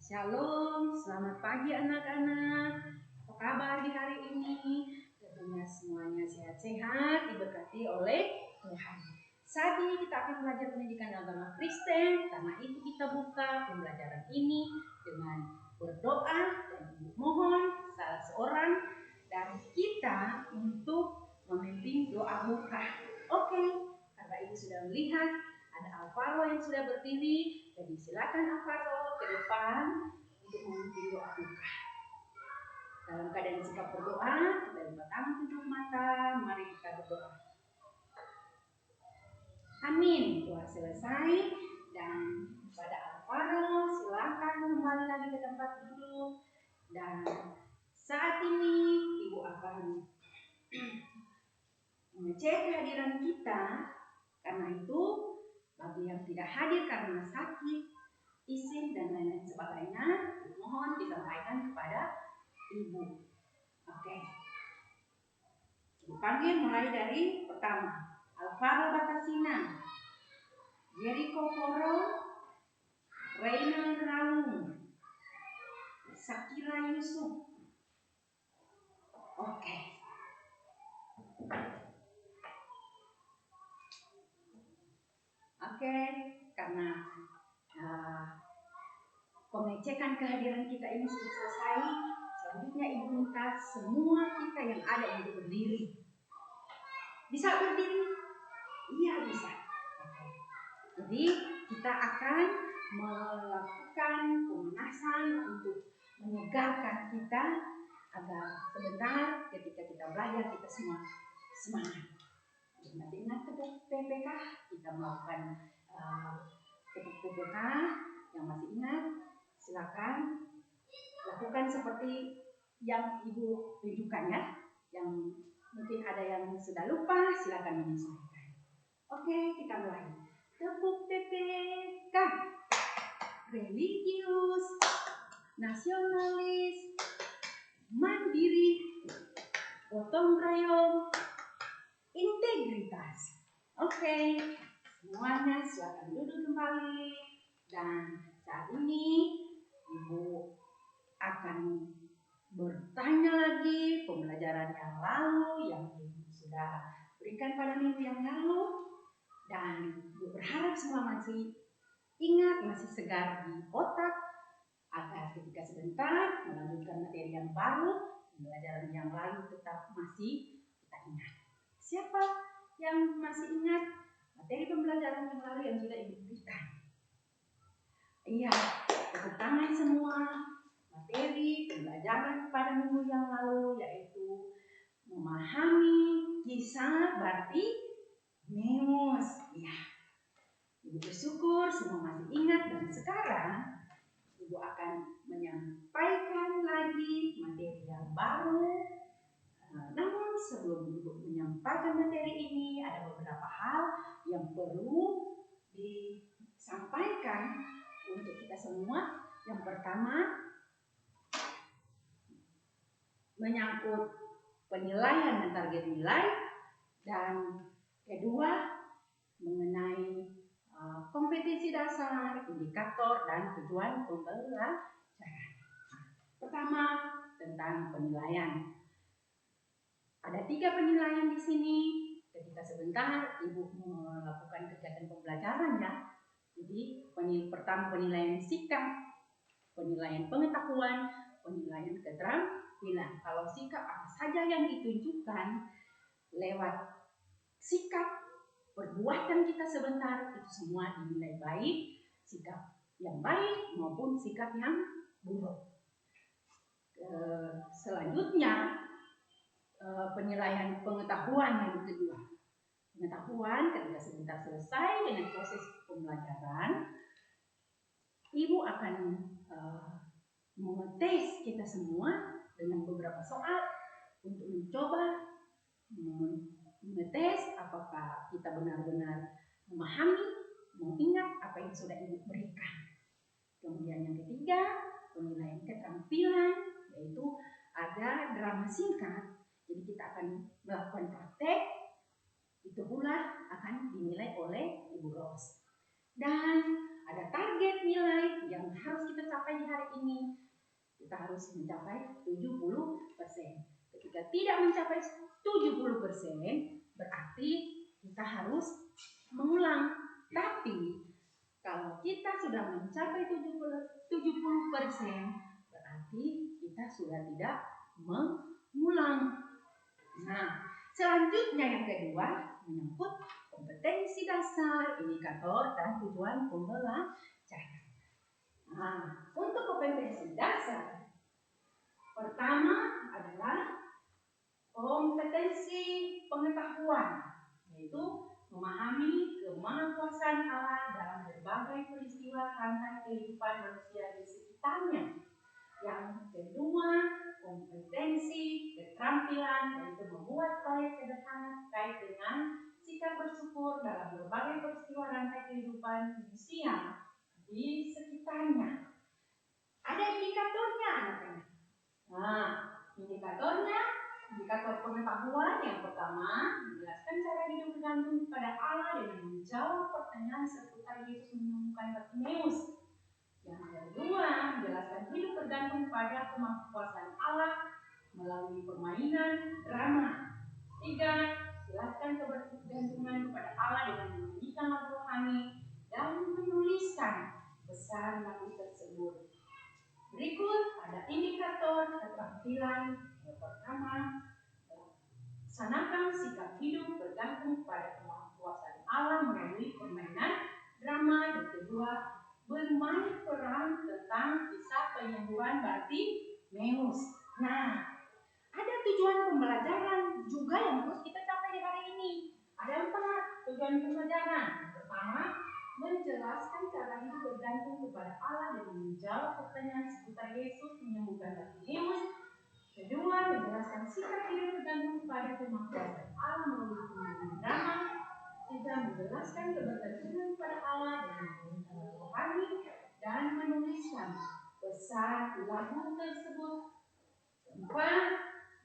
Shalom, selamat pagi anak-anak. Apa kabar di hari ini? Tentunya semuanya sehat-sehat, diberkati oleh Tuhan. Saat ini kita akan belajar pendidikan agama Kristen. Karena itu kita buka pembelajaran ini dengan berdoa dan mohon salah seorang dari kita untuk memimpin doa buka. Oke, karena ibu sudah melihat ada Alvaro yang sudah berdiri, jadi silakan Alvaro ke depan untuk memimpin doa buka. Dalam keadaan sikap berdoa, kita buka tangan, tutup mata, mari kita berdoa. Amin. Doa selesai dan pada Alvaro silakan kembali lagi ke tempat duduk. Dan saat ini ibu akan mengecek kehadiran kita. Karena itu bagi yang tidak hadir karena sakit, izin dan lain-lain sebagainya, mohon disampaikan kepada ibu. Oke. Ibu panggil mulai dari pertama. Alvaro Batasina, Jericho Koro, Reina Raung, Sakira Yusuf. Oke. Oke, karena pengecekan kehadiran kita ini sudah selesai. Selanjutnya ibu minta semua kita yang ada untuk berdiri. Bisa berdiri? Iya bisa. Jadi kita akan melakukan pemanasan untuk menyegarkan kita agar sebentar ketika kita belajar kita semua semangat. Masih ingat tepuk PPK? Kita melakukan tepuk PPK. Yang masih ingat, silakan lakukan seperti yang ibu tunjukkan ya. Yang mungkin ada yang sudah lupa, silakan menyesuaikan. Oke, kita mulai. Tepuk PPK. Religius, nasionalis, mandiri, gotong royong, integritas. Oke, semuanya silakan duduk kembali. Dan saat ini ibu akan bertanya lagi pembelajaran yang lalu yang ibu sudah berikan pada minggu yang lalu. Dan ibu berharap semua masih ingat, masih segar di otak, agar ketika sebentar melanjutkan materi yang baru, pembelajaran yang lalu tetap masih kita ingat. Siapa yang masih ingat materi pembelajaran yang lalu yang sudah ibu berikan? Iya, tepuk tangan semua. Materi pembelajaran pada minggu yang lalu yaitu memahami kisah Bartimeus. Ya. Ibu bersyukur semua masih ingat dan sekarang ibu akan menyampaikan lagi materi yang baru. Namun sebelum ibu menyampaikan materi ini ada beberapa hal yang perlu disampaikan untuk kita semua. Yang pertama menyangkut penilaian dan target nilai, dan kedua mengenai kompetensi dasar, indikator, dan tujuan pembelajaran. Pertama, tentang penilaian. Ada 3 penilaian di sini. Ketika sebentar ibu melakukan kegiatan pembelajaran ya. Jadi pertama penilaian sikap, penilaian pengetahuan, penilaian keterampilan. Kalau sikap apa saja yang ditunjukkan lewat sikap perbuatan kita sebentar itu semua dinilai baik, sikap yang baik maupun sikap yang buruk. Selanjutnya penilaian pengetahuan yang kedua. Pengetahuan ketika sebentar selesai dengan proses pembelajaran, ibu akan mengetes kita semua dengan beberapa soal untuk mencoba mengetes apakah kita benar-benar memahami, mengingat apa yang sudah ibu berikan. Kemudian yang ketiga, penilaian keterampilan, yaitu ada drama singkat. Jadi kita akan melakukan praktek, itu pula akan dinilai oleh Ibu Ros. Dan ada target nilai yang harus kita capai di hari ini. Kita harus mencapai 70%. Ketika tidak mencapai 70%, berarti kita harus mengulang. Tapi kalau kita sudah mencapai 70%, berarti kita sudah tidak mengulang. Nah, selanjutnya yang kedua menyangkut kompetensi dasar, indikator, dan tujuan pembelajaran. Nah, untuk kompetensi dasar, pertama adalah kompetensi pengetahuan, yaitu memahami kemahkuasaan Allah dalam berbagai peristiwa rantai kehidupan manusia di sekitarnya. Yang kedua, kompetensi keterampilan, yaitu membuat proyek sederhana terkait dengan sikap bersyukur dalam berbagai peristiwa rantai kehidupan manusia di sekitarnya. Ada indikatornya, anak-anak. Nah, indikator pengetahuan yang pertama menjelaskan cara hidup bergantung kepada Allah dengan menjawab pertanyaan seputar Yesus menyembuhkan Bartimeus. Yang kedua, menjelaskan hidup bergantung pada kemahkuasaan Allah melalui permainan drama. Tiga, jelaskan kebergantungan kepada Allah dengan menyanyikan lagu rohani dan menuliskan pesan lagu tersebut. Berikut ada indikator keterampilan. Yang pertama, laksanakan sikap hidup bergantung pada kemahkuasaan Allah melalui permainan drama. Dan kedua, bermain peran tentang kisah penyembuhan Bartimeus. Nah, ada tujuan pembelajaran juga yang harus kita capai di hari ini. Ada 4 tujuan pembelajaran. Pertama, menjelaskan cara hidup bergantung kepada Allah dengan menjawab pertanyaan seputar Yesus menyembuhkan Bartimeus. Kedua, menjelaskan sikap hidup bergantung kepada kemahkuasaan Allah melalui permainan drama. Tiga, menjelaskan kebergantungan kepada Allah dengan menyanyikan rohani dan menuliskan pesan lagu tersebut. Keempat,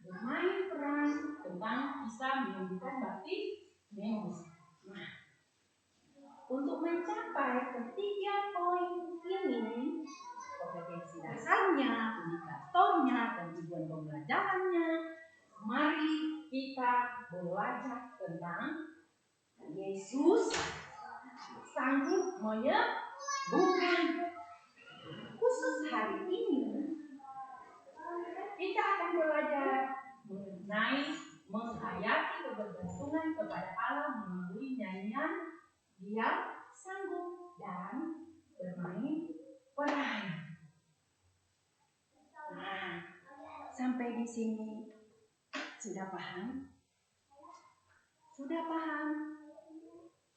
bermain peran tentang kisah menyembuhkan Bartimeus. Nah, untuk mencapai ketiga poin ini, kompetensi dasarnya, indikatornya, dan tujuan pembelajarannya, mari kita belajar tentang Yesus sanggup menyembuhkan. Khusus hari ini, kita akan belajar mengenai menghayati kebergantungan kepada Allah melalui nyanyian Dia sanggup dan bermain peran. Nah, sampai di sini sudah paham? Sudah paham?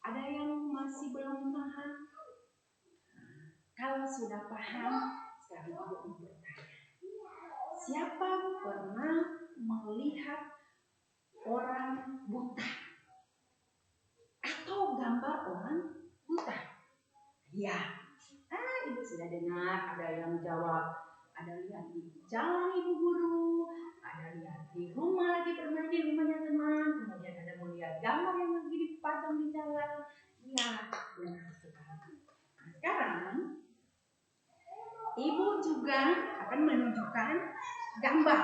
Ada yang masih belum paham? Kalau sudah paham, sekarang ibu mau bertanya. Siapa pernah melihat orang buta? Atau gambar orang buta? Ya. Ibu sudah dengar, ada yang jawab, ada lihat di jalan ibu guru, ada lihat di rumah lagi bermain di rumahnya teman, kemudian ada melihat gambar yang lagi dipajang di jalan. Ya, benar sekali. Nah, sekarang ibu juga akan menunjukkan gambar.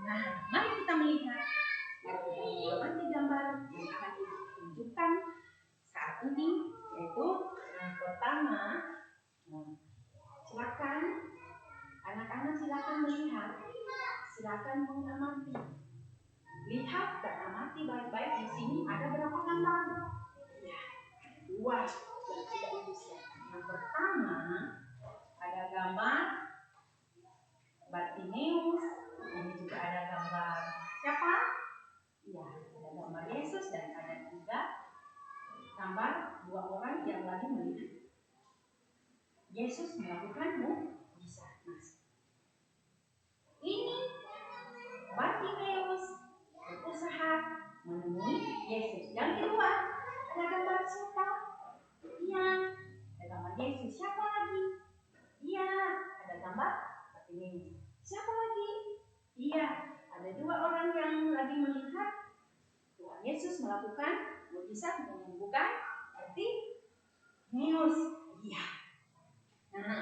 Nah, mari kita melihat. Mari kita mengamati gambar yang akan ibu tunjukkan saat ini, yaitu yang pertama. Silakan anak-anak melihat, silakan mengamati. Lihat dan amati baik-baik. Di sini ada berapa gambar? Ya, 2 yang sudah ibu siapkan. Yang pertama ada gambar Bartimeus. Ini juga ada gambar siapa? Ya, ada gambar Yesus dan ada juga gambar 2 orang yang lagi melihat Yesus melakukan mukjizat. Ini Bartimeus berusaha menemui Yesus. Yang kedua, ada gambar siapa? Iya, ada gambar Yesus. Siapa lagi? Iya, ada gambar Bartimeus. Siapa lagi? Iya, ada 2 orang yang lagi melihat Tuhan Yesus melakukan mukjizat menyembuhkan Bartimeus. Iya. Nah,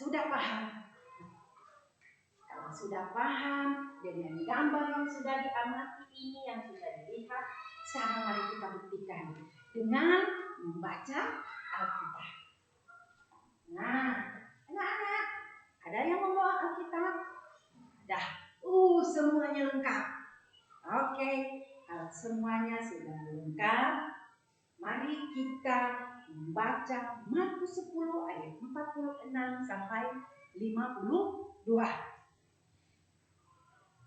sudah paham? Kalau sudah paham dengan gambar yang sudah diamati ini, yang sudah dilihat, sekarang mari kita buktikan dengan membaca Alkitab. Nah, anak-anak, ada yang membawa Alkitab? Dah, semuanya lengkap. Oke, kalau semuanya sudah lengkap, mari kita membaca Markus 10 ayat 46 sampai 52.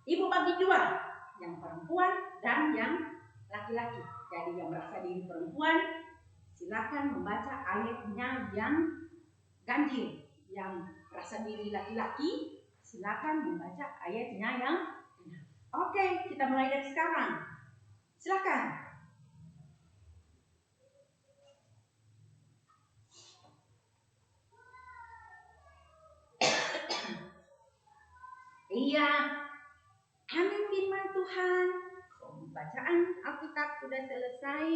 Ibu bagi dua, yang perempuan dan yang laki-laki. Jadi yang merasa diri perempuan, silakan membaca ayatnya yang ganjil. Yang merasa diri laki-laki, silakan membaca ayatnya yang benar. Oke, kita mulai dari sekarang. Silakan. Iya, amin firman Tuhan. Pembacaan Alkitab sudah selesai.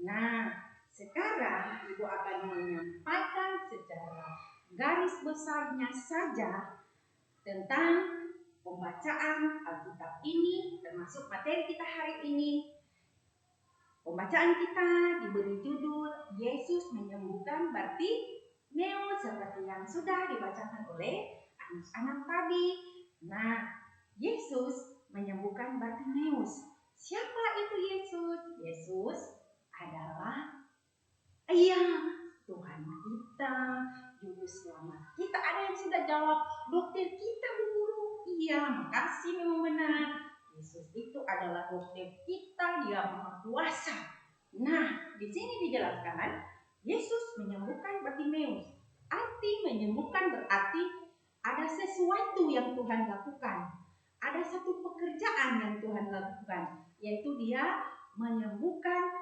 Nah, sekarang Ibu akan menyampaikan secara garis besarnya saja tentang pembacaan Alkitab ini, termasuk materi kita hari ini. Pembacaan kita diberi judul Yesus menyembuhkan Bartimeus, seperti yang sudah dibacakan oleh anak-anak tadi. Nah, Yesus menyembuhkan Bartimeus. Siapa itu Yesus? Yesus adalah Tuhan kita, Juru Selamat kita. Ada yang sudah jawab, dokter kita Bu Guru. Iya, makasih, memang benar. Yesus itu adalah dokter kita, Dia Maha Kuasa. Nah, di sini dijelaskan Yesus menyembuhkan Bartimeus. Arti menyembuhkan berarti ada sesuatu yang Tuhan lakukan. Ada satu pekerjaan yang Tuhan lakukan, yaitu Dia menyembuhkan,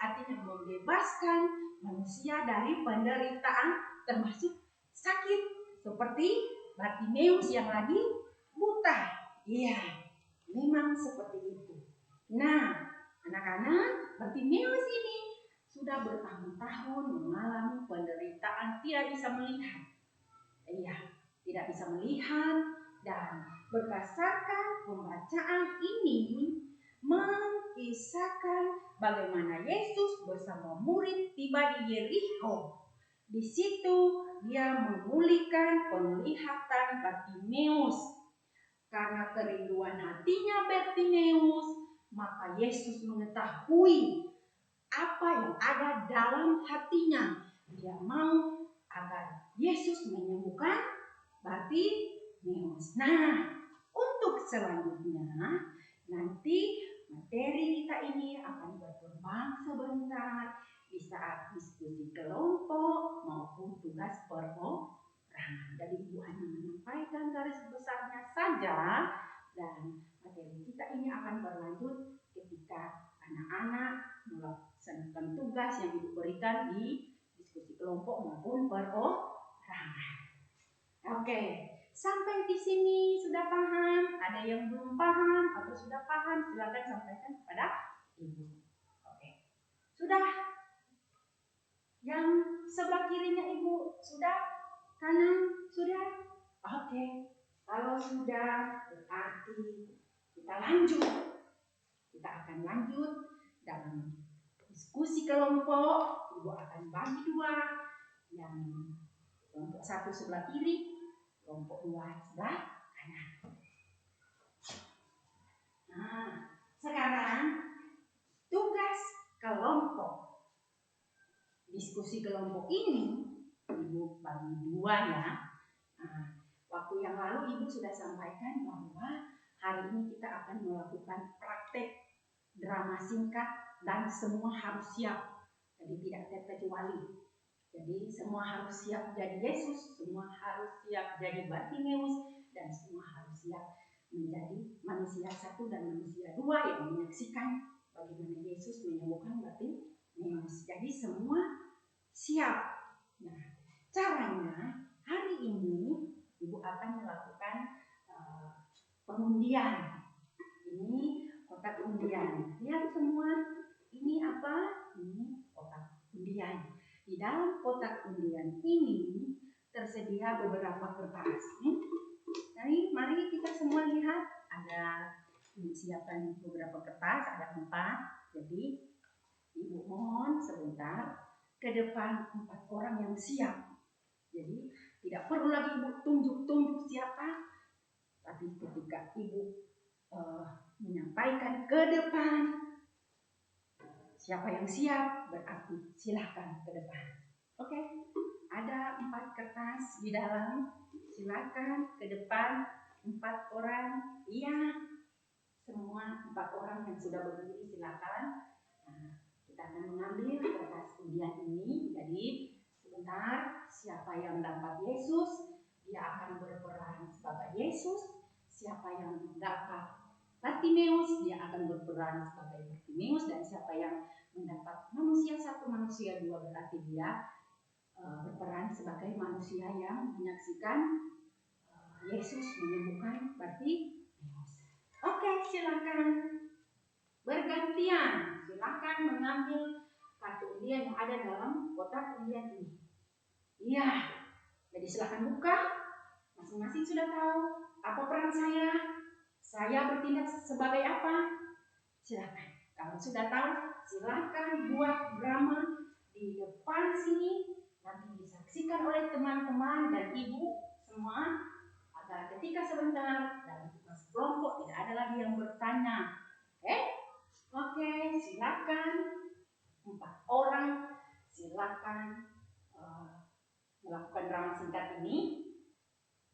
artinya membebaskan manusia dari penderitaan termasuk sakit, seperti Bartimeus yang lagi buta. Iya, memang seperti itu. Nah, anak-anak, Bartimeus ini sudah bertahun-tahun mengalami penderitaan, tidak bisa melihat. Iya, tidak bisa melihat, dan berdasarkan pembacaan ini mengisahkan bagaimana Yesus bersama murid tiba di Yerikho. Di situ Dia memulihkan penglihatan Bartimeus. Karena kerinduan hatinya Bartimeus, maka Yesus mengetahui apa yang ada dalam hatinya. Dia mau agar Yesus menyembuhkan Bartimeus. Nah, untuk selanjutnya nanti materi kita ini akan berkembang sebentar di saat diskusi kelompok maupun tugas perorangan. Jadi Ibu hanya menyampaikan garis besarnya saja, dan materi kita ini akan berlanjut ketika anak-anak melaksanakan tugas yang Ibu berikan di diskusi kelompok maupun perorangan. Oke. Sampai di sini sudah paham? Ada yang belum paham atau sudah paham? Silakan sampaikan kepada Ibu. Oke. Sudah? Yang sebelah kirinya Ibu sudah? Kanan sudah? Oke. Kalau sudah, berarti kita lanjut. Kita akan lanjut dalam diskusi kelompok. Ibu akan bagi dua. Yang kelompok satu sebelah kiri, kelompok 2 sebelah kanan. Nah, sekarang tugas kelompok. Diskusi kelompok ini Ibu bagi dua ya. Nah, waktu yang lalu Ibu sudah sampaikan bahwa hari ini kita akan melakukan praktek drama singkat dan semua harus siap. Jadi tidak terkecuali. Jadi semua harus siap jadi Yesus, semua harus siap jadi Bartimeus, dan semua harus siap menjadi manusia satu dan manusia dua yang menyaksikan bagaimana Yesus menyembuhkan Bartimeus. Jadi semua siap. Nah, caranya hari ini Ibu akan melakukan pengundian. Ini kotak undian. Lihat semua, ini apa? Ini kotak undian. Di dalam kotak undian ini tersedia beberapa kertas. Jadi mari kita semua lihat, ada disiapkan beberapa kertas, ada 4. Jadi Ibu mohon sebentar ke depan 4 orang yang siap. Jadi tidak perlu lagi Ibu tunjuk-tunjuk siapa, tapi ketika Ibu menyampaikan ke depan siapa yang siap, berarti silahkan ke depan. Oke, ada 4 kertas di dalam. Silakan ke depan 4 orang. Iya, semua 4 orang yang sudah berdiri silakan. Nah, kita akan mengambil kertas undian ini. Jadi sebentar, siapa yang mendapat Yesus, dia akan berperan sebagai Yesus. Siapa yang mendapat Bartimeus, dia akan berperan sebagai Bartimeus. Dan siapa yang mendapat manusia 1, manusia 2, berarti dia berperan sebagai manusia yang menyaksikan Yesus menyembuhkan Bartimeus. Oke, silakan bergantian. Silakan mengambil kartu undian yang ada dalam kotak undian ini. Iya, jadi silakan buka. Masing-masing sudah tahu apa peran saya. Saya bertindak sebagai apa? Silakan. Kalau sudah tahu, silakan buat drama di depan sini. Nanti disaksikan oleh teman-teman dan ibu semua, agar ketika sebentar dalam tugas kelompok tidak ada lagi yang bertanya. Oke, silakan 4 orang, silakan melakukan drama singkat ini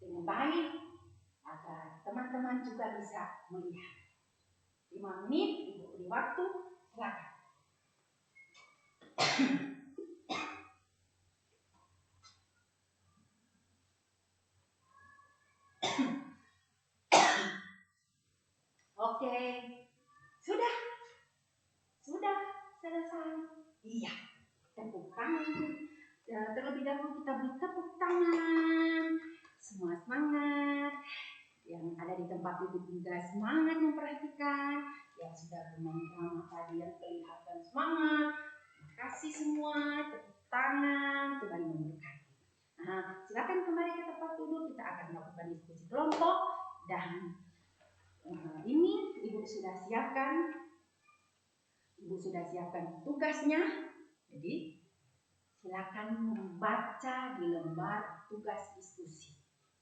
dengan baik agar teman-teman juga bisa melihat. 5 menit Ibu beri waktu, silakan. Oke, sudah selesai. Iya, tepuk tangan. Terlebih dahulu kita beri tepuk tangan. Semua semangat. Yang ada di tempat duduk juga semangat memperhatikan. Yang sudah bermain drama tadi yang kelihatan semangat. Terima kasih semua. Tepuk tangan. Tuhan memberkati. Nah, silakan kembali ke tempat duduk. Kita akan melakukan diskusi kelompok dan ini Ibu sudah siapkan. Ibu sudah siapkan tugasnya. Jadi silakan membaca di lembar tugas diskusi.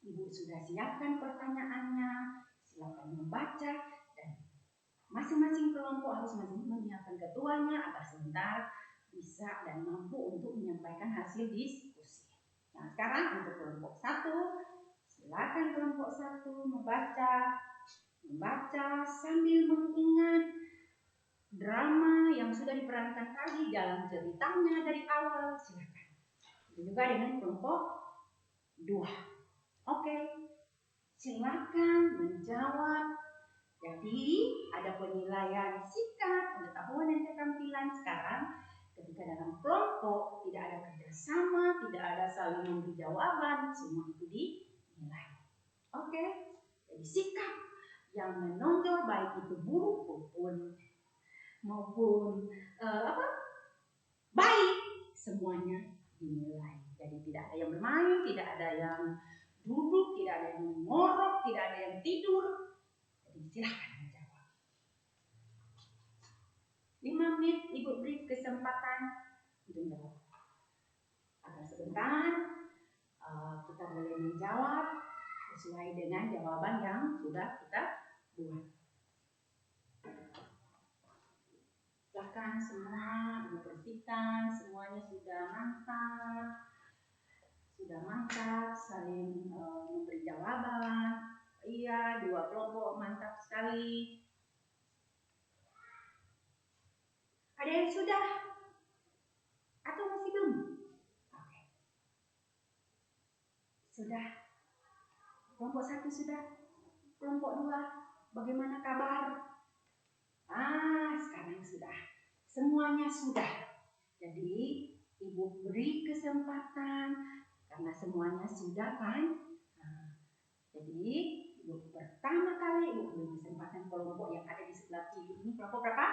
Ibu sudah siapkan pertanyaannya. Silakan membaca dan masing-masing kelompok harus menyiapkan ketuanya agar sebentar bisa dan mampu untuk menyampaikan hasil diskusi. Nah, sekarang untuk kelompok 1, silakan kelompok 1 membaca sambil mengingat drama yang sudah diperankan tadi dalam ceritanya dari awal. Silakan. Juga dengan kelompok 2. Oke, silakan menjawab. Jadi ada penilaian sikap, pengetahuan dan keterampilan. Sekarang ketika dalam kelompok tidak ada kerjasama, tidak ada saling memberi jawaban, semua itu dinilai. Oke, jadi sikap yang menonjol baik itu buruk maupun baik, semuanya dinilai. Jadi tidak ada yang bermain, tidak ada yang duduk, tidak ada yang mengorok, tidak ada yang tidur. Jadi silakan menjawab. 5 menit Ibu beri kesempatan untuk menjawab. Agar sebentar kita boleh menjawab sesuai dengan jawaban yang sudah kita buat. Silakan semua Ibu bersihkan, semuanya sudah mantap, saling memberi jawaban. Iya, 2 kelompok mantap sekali. Ada yang sudah? Atau masih belum? Oke. Sudah. Kelompok 1 sudah. Kelompok 2, bagaimana kabar? Sekarang sudah. Semuanya sudah. Jadi Ibu beri kesempatan karena semuanya sudah kan? Jadi Ibu pertama kali Ibu beri kesempatan kelompok yang ada di sebelah kiri ini. Kelompok berapa?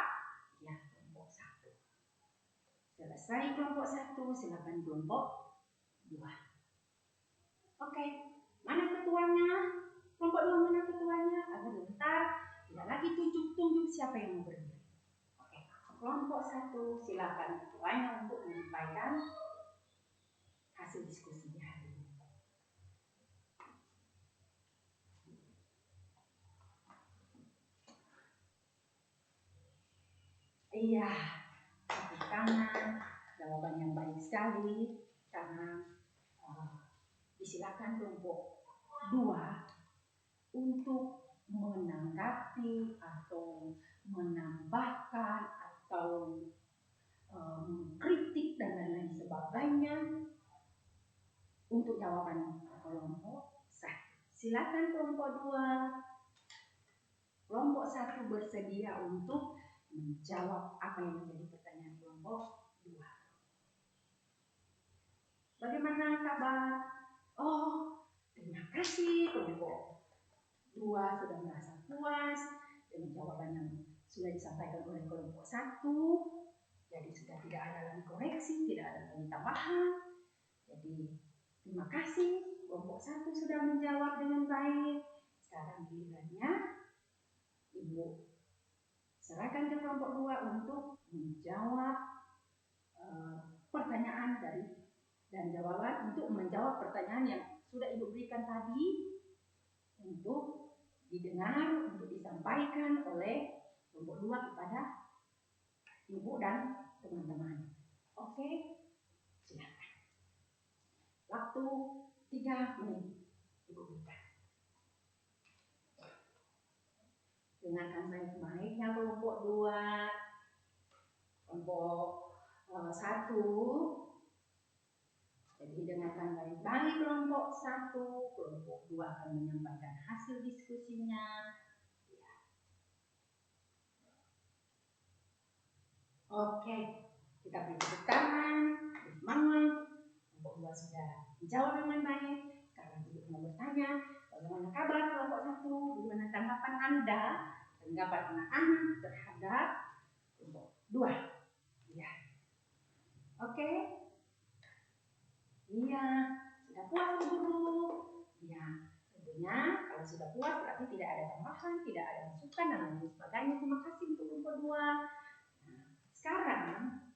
Ya, kelompok 1. Selesai kelompok 1, silakan kelompok 2. Oke, mana ketuanya? Kelompok 2 mana ketuanya? Agar bentar tidak lagi tunjuk-tunjuk siapa yang mau berdiri. Oke, kelompok 1 silakan ketuanya untuk menyampaikan hasil diskusinya hari ini. Iya, tepuk tangan, jawaban yang baik sekali karena disilakan kelompok 2 untuk menanggapi atau menambahkan atau mengkritik dan lain-lain sebagainya untuk jawaban kelompok 1. Silakan kelompok 2. Kelompok 1 bersedia untuk menjawab apa yang menjadi pertanyaan kelompok 2. Bagaimana kabar? Oh, terima kasih kelompok 2 sudah merasa puas dengan jawaban yang sudah disampaikan oleh kelompok 1. Jadi sudah tidak ada lagi koreksi, tidak ada lagi tambahan. Jadi terima kasih kelompok 1 sudah menjawab dengan baik. Sekarang gilirannya Ibu serahkan ke kelompok 2 untuk menjawab pertanyaan dan jawaban untuk menjawab pertanyaan yang sudah Ibu berikan tadi untuk didengar, untuk disampaikan oleh kelompok 2 kepada Ibu dan teman-teman. Oke, silakan. Waktu 3 menit Ibu berikan. Dengarkan baik-baiknya kelompok 2, kelompok 1. Jadi dengarkan baik-baik kelompok 1, kelompok 2 akan menyampaikan hasil diskusinya. Ya. Oke, kita beri tepuk tangan, semangat. Kelompok 2 sudah menjawab dengan baik. Karena Ibu mau bertanya, bagaimana kabar kelompok 1? Bagaimana tanggapan Anda, tanggapan anak-anak terhadap kelompok 2? Ya. Oke. Iya, sudah puas guru. Ya, tentunya kalau sudah puas berarti tidak ada tambahan, tidak ada masukan dan lain sebagainya. Terima kasih untuk kelompok 2. Nah, sekarang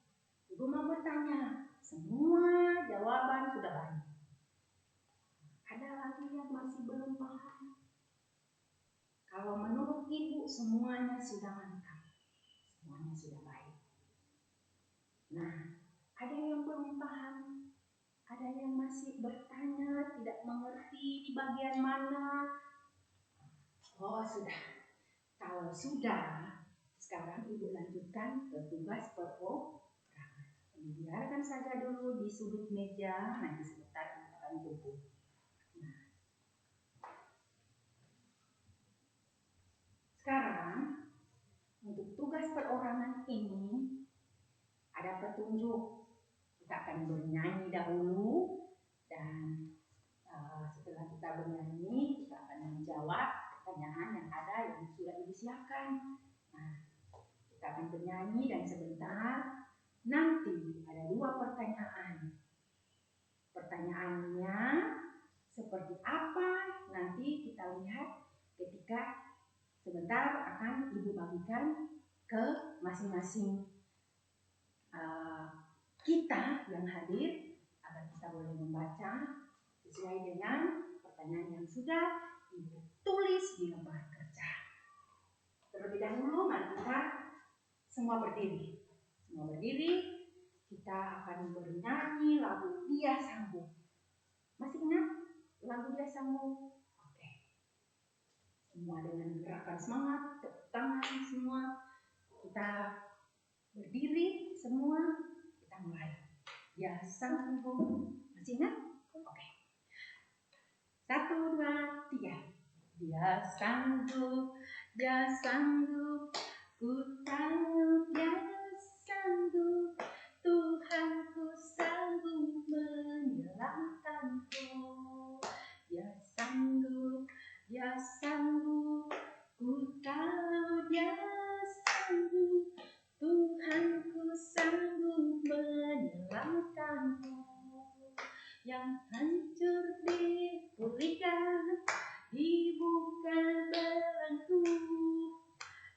Ibu mau bertanya, semua jawaban sudah baik. Ada lagi yang masih belum paham? Kalau menurut Ibu semuanya sudah mantap, semuanya sudah baik. Nah, ada yang belum paham? Ada yang masih bertanya, tidak mengerti di bagian mana? Oh, sudah. Kalau sudah, sekarang Ibu lanjutkan ke tugas perorangan. Biarkan saja dulu di sudut meja, nanti sebentar Ibu akan tunggu. Nah, sekarang untuk tugas perorangan ini ada petunjuk. Kita akan bernyanyi dahulu dan setelah kita bernyanyi, kita akan menjawab pertanyaan yang ada yang sudah Ibu siapkan. Nah, kita akan bernyanyi dan sebentar nanti ada 2 pertanyaan. Pertanyaannya seperti apa nanti kita lihat ketika sebentar akan Ibu bagikan ke masing-masing kita yang hadir agar kita boleh membaca sesuai dengan pertanyaan yang sudah Ibu tulis di lembar kerja. Terlebih dahulu mari kita semua berdiri. Semua berdiri, kita akan bernyanyi lagu Dia Sanggup. Masih ingat lagu Dia Sanggup? Oke. Semua dengan gerakan semangat, tepuk tangan semua. Kita berdiri semua, kita mulai. Dia sanggup. Masih ingat? Oke. 1, 2, 3. Dia sanggup, Dia sanggup, ku tahu Dia sanggup, Tuhanku sanggup menyelamatkanku. Dia sanggup, Dia sanggup, ku tahu Dia sanggup, Tuhanku sanggup menyelamatkanku. Yang hancur dipulihkan, dibuka belenggu,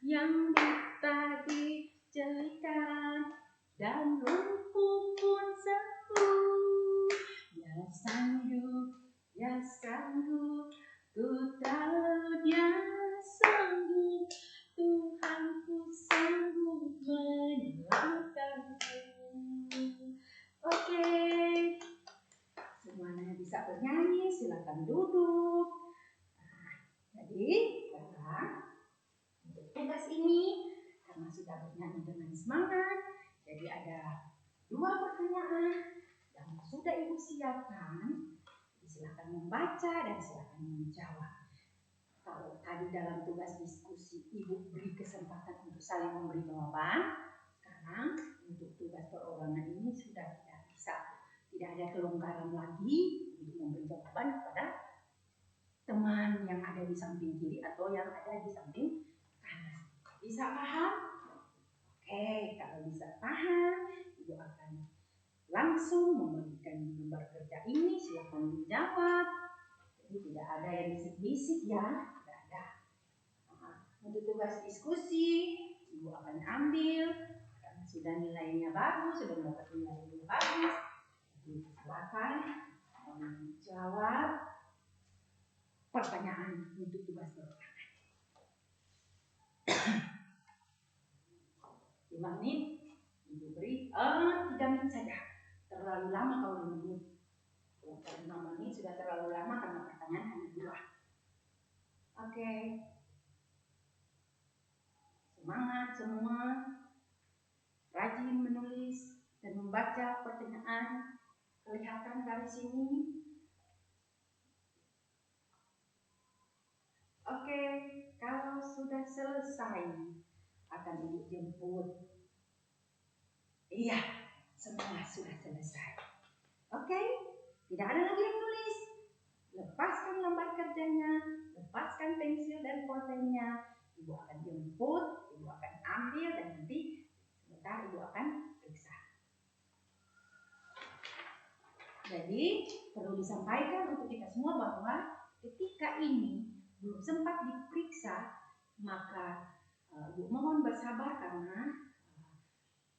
yang buta dijelikan, dan lumpuh pun sembuh. Ya sanggup, ku tahu Dia sanggup, Tuhanku sanggup menyembuhkanku. Oke, semuanya bisa bernyanyi, silakan duduk. Jadi sekarang untuk tugas ini, karena sudah bernyanyi dengan semangat, jadi ada 2 pertanyaan yang sudah Ibu siapkan. Silakan membaca dan silakan menjawab. Kalau tadi dalam tugas diskusi Ibu beri kesempatan untuk saling memberi jawaban, sekarang untuk tugas perorangan ini sudah tidak bisa, tidak ada kelonggaran lagi untuk memberi jawaban kepada teman yang ada di samping kiri atau yang ada di samping kanan. Bisa paham? Oke, kalau bisa paham, Ibu akan langsung membagikan lembar kerja ini, silakan dijawab. Jadi tidak ada yang bisik-bisik ya, tidak ada. Untuk tugas diskusi, Ibu akan ambil, karena sudah nilainya bagus, sudah mendapat nilai yang bagus. Jadi silakan menjawab pertanyaan untuk tugas perorangan. 5 menit, Ibu beri 3 menit saja. Terlalu lama kalau 5 menit. Kalau 5 menit sudah terlalu lama karena pertanyaan hanya 2. Oke. Semangat semua. Rajin menulis dan membaca pertanyaan. Kelihatan dari sini. Oke, kalau sudah selesai akan Ibu jemput. Iya, semua sudah selesai. Oke, tidak ada lagi yang tulis. Lepaskan lembar kerjanya, lepaskan pensil dan pulpennya. Ibu akan jemput, Ibu akan ambil, dan nanti sebentar Ibu akan periksa. Jadi perlu disampaikan untuk kita semua bahwa ketika ini belum sempat diperiksa, maka Ibu mohon bersabar karena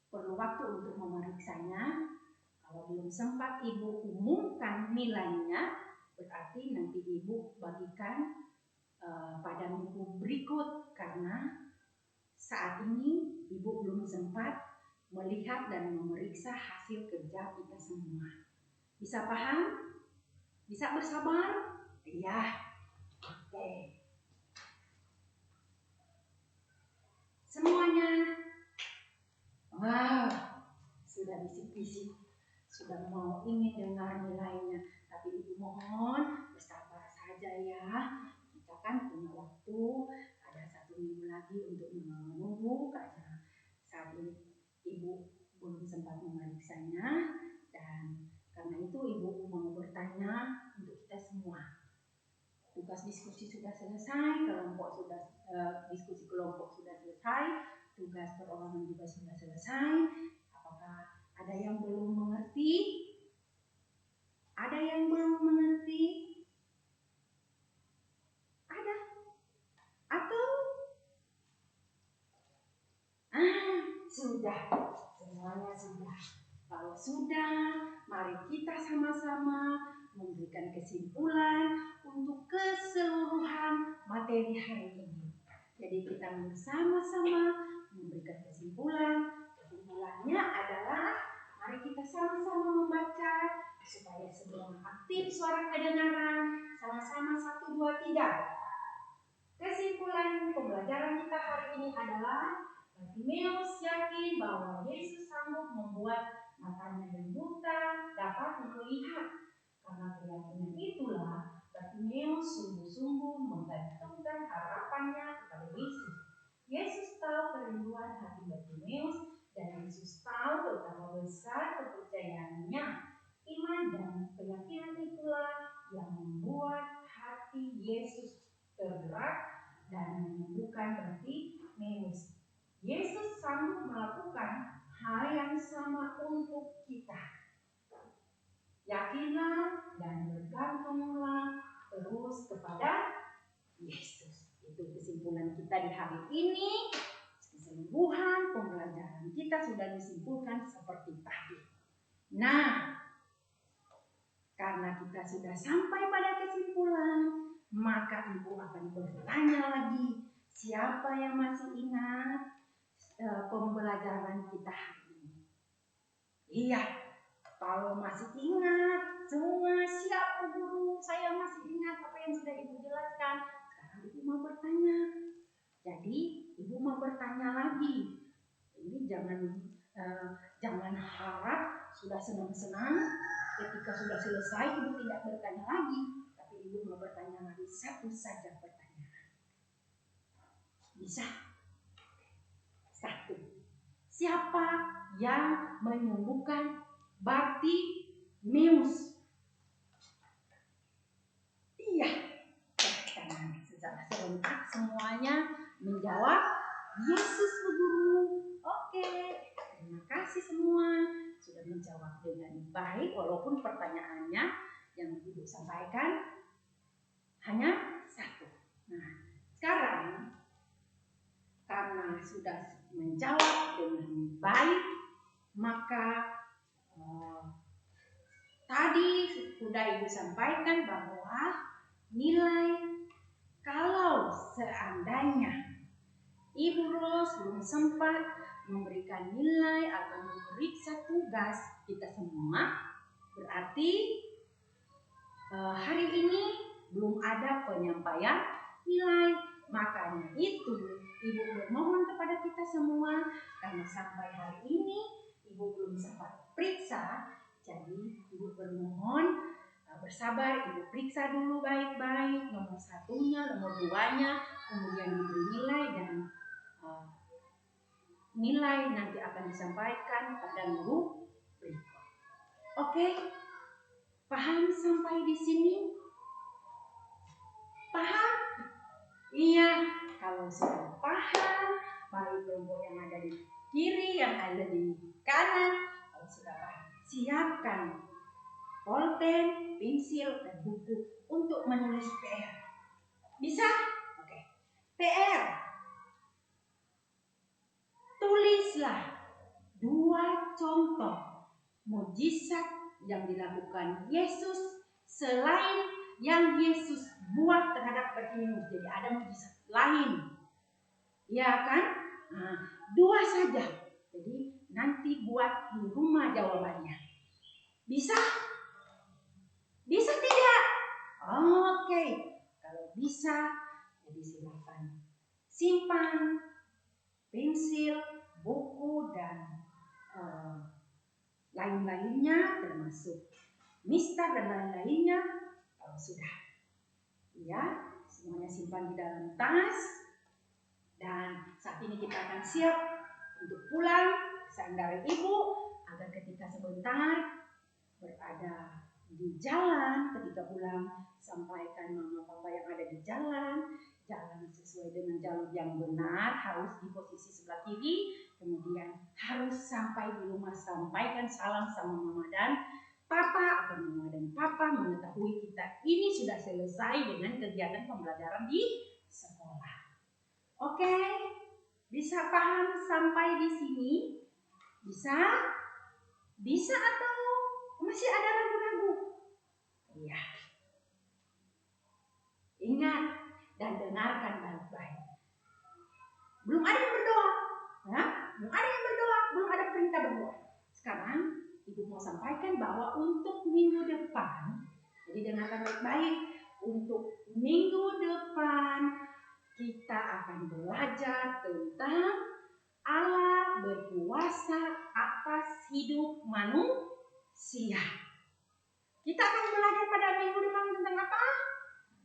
perlu waktu untuk memeriksanya. Kalau belum sempat Ibu umumkan nilainya, berarti nanti Ibu bagikan pada minggu berikut, karena saat ini Ibu belum sempat melihat dan memeriksa hasil kerja kita semua. Bisa paham? Bisa bersabar? Iya. Oke. Semuanya. Wow, sudah bisik-bisik, sudah mau ingin dengar nilainya. Tapi Ibu mohon bersabar saja ya. Kita kan punya waktu, ada 1 minggu lagi untuk menunggu, karena saat ini Ibu belum sempat memeriksanya. Dan karena itu Ibu mau bertanya untuk kita semua. Tugas diskusi sudah selesai, diskusi kelompok sudah selesai, tugas perorangan juga sudah selesai. Apakah ada yang belum mengerti? Ada yang belum mengerti? Ada? Atau? Sudah. Semuanya sudah. Kalau sudah, mari kita sama-sama memberikan kesimpulan untuk keseluruhan materi hari ini. Jadi kita bersama-sama memberikan kesimpulan. Kesimpulannya adalah mari kita sama-sama membaca supaya semua aktif suara kedengaran. Sama-sama 1, 2, 3. Kesimpulan pembelajaran kita hari ini adalah Bartimeus yakin bahwa Yesus sanggup membuat matanya yang buta dapat melihat. Karena keyakinan itulah Bartimeus sungguh-sungguh menggantungkan harapannya kepada Yesus. Yesus tahu kerinduan hati Bartimeus, dan Yesus tahu betapa besar kepercayaannya. Iman dan keyakinan itulah yang membuat hati Yesus tergerak dan menyembuhkan Bartimeus. Yesus sanggup melakukan hal yang sama untuk kita. Yakinlah dan bergantunglah terus kepada Yesus. Itu kesimpulan kita di hari ini. Kesembuhan pembelajaran kita sudah disimpulkan seperti tadi. Nah, karena kita sudah sampai pada kesimpulan, maka Ibu akan bertanya lagi, siapa yang masih ingat pembelajaran kita hari ini? Iya, kalau masih ingat semua, siap guru, saya masih ingat apa yang sudah Ibu jelaskan. Sekarang Ibu mau bertanya. Jadi Ibu mau bertanya lagi. Ini jangan harap sudah senang-senang ketika sudah selesai Ibu tidak bertanya lagi, tapi Ibu mau bertanya lagi satu saja pertanyaan. Bisa? Satu. Siapa yang menyembuhkan Bartimeus? Iya. Secara serentak semuanya menjawab Yesus Bu Guru. Oke. Terima kasih semua sudah menjawab dengan baik walaupun pertanyaannya yang Ibu sampaikan hanya satu. Nah, sekarang karena sudah menjawab dengan baik, maka tadi sudah Ibu sampaikan bahwa nilai kalau seandainya Ibu Ros belum sempat memberikan nilai atau memeriksa tugas kita semua, berarti hari ini belum ada penyampaian nilai. Makanya itu Ibu bermohon kepada kita semua, karena sampai hari ini Ibu belum sempat periksa, jadi Ibu bermohon bersabar, Ibu periksa dulu baik-baik nomor satunya, nomor duanya, kemudian diberi nilai dan nilai nanti akan disampaikan pada minggu berikut. Oke, paham sampai di sini? Paham? Iya, kalau sudah paham, baik kelompok yang ada di kiri, yang ada di kanan, kalau sudah paham, siapkan pulpen, pensil, dan buku untuk menulis PR. Bisa? Oke. PR. Tulislah 2 contoh mujizat yang dilakukan Yesus selain yang Yesus buat terhadap Bartimeus. Jadi ada mujizat lain, ya kan? Nah, 2 saja. Jadi nanti buat di rumah jawabannya. Bisa? Bisa tidak? Oke. Kalau bisa, jadi silakan simpan pensil, buku, dan lain-lainnya, termasuk mistar dan lain-lainnya. Kalau sudah, ya, semuanya simpan di dalam tas. Dan saat ini kita akan siap untuk pulang. Seandainya Ibu agar ketika sebentar berada di jalan, ketika pulang sampaikan mama papa yang ada di jalan. Jalan sesuai dengan jalur yang benar, harus di posisi sebelah kiri, kemudian harus sampai di rumah sampaikan salam sama mama dan papa, agar mama dan papa mengetahui kita ini sudah selesai dengan kegiatan pembelajaran di sekolah. Oke, bisa paham sampai di sini? Bisa? Bisa atau masih ada ragu-ragu? Iya. Ingat dan dengarkan baik-baik. Belum ada yang berdoa, ya? Belum ada yang berdoa, belum ada perintah berdoa. Sekarang Ibu mau sampaikan bahwa untuk minggu depan, jadi dengarkan baik-baik. Untuk minggu depan kita akan belajar tentang Allah berkuasa atas hidup manusia. Kita akan belajar pada minggu depan tentang apa?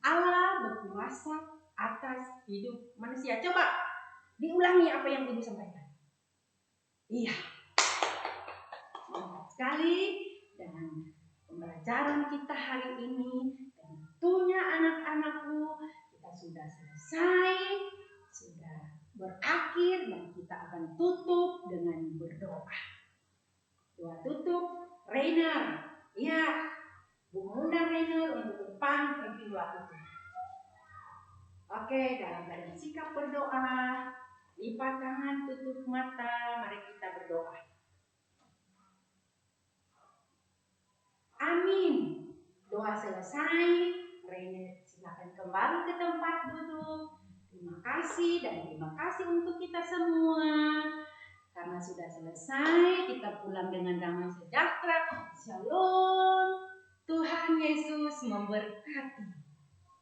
Allah berkuasa atas hidup manusia. Coba diulangi apa yang Ibu sampaikan. Iya. Mantap sekali. Dan pembelajaran kita hari ini, tentunya anak-anakku, kita sudah selesai, sudah berakhir, dan kita akan tutup dengan berdoa. Doa tutup, Rainer. Iya, mengundang Rainer untuk depan pintu itu. Oke, dalam keadaan sikap berdoa, lipat tangan, tutup mata, mari kita berdoa. Amin. Doa selesai, Rainer silakan kembali ke tempat duduk. Terima kasih dan terima kasih untuk kita semua. Karena sudah selesai, kita pulang dengan damai sejahtera. Shalom. Tuhan Yesus memberkati.